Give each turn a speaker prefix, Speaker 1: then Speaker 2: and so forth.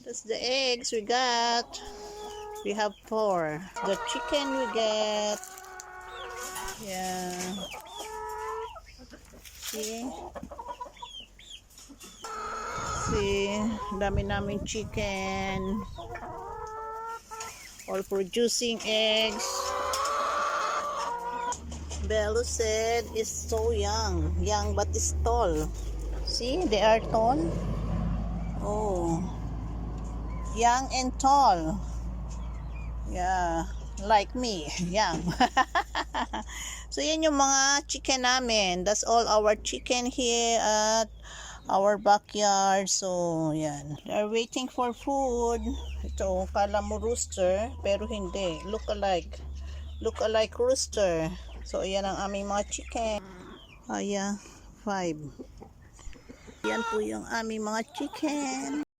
Speaker 1: That's the eggs we got. We have 4. The chicken we get. Yeah. See? See? Dami namin chicken. All producing eggs. Bello said is so young. Young but is tall. See? They are tall. Oh. Young and tall. Yeah, like me, young. So yan yung mga chicken namin. That's all our chicken here at our backyard. So yan, they're waiting for food. Ito, kala mo rooster, pero hindi. Look alike rooster. So yan ang aming mga chicken. Yeah, 5. Yan po yung aming mga chicken.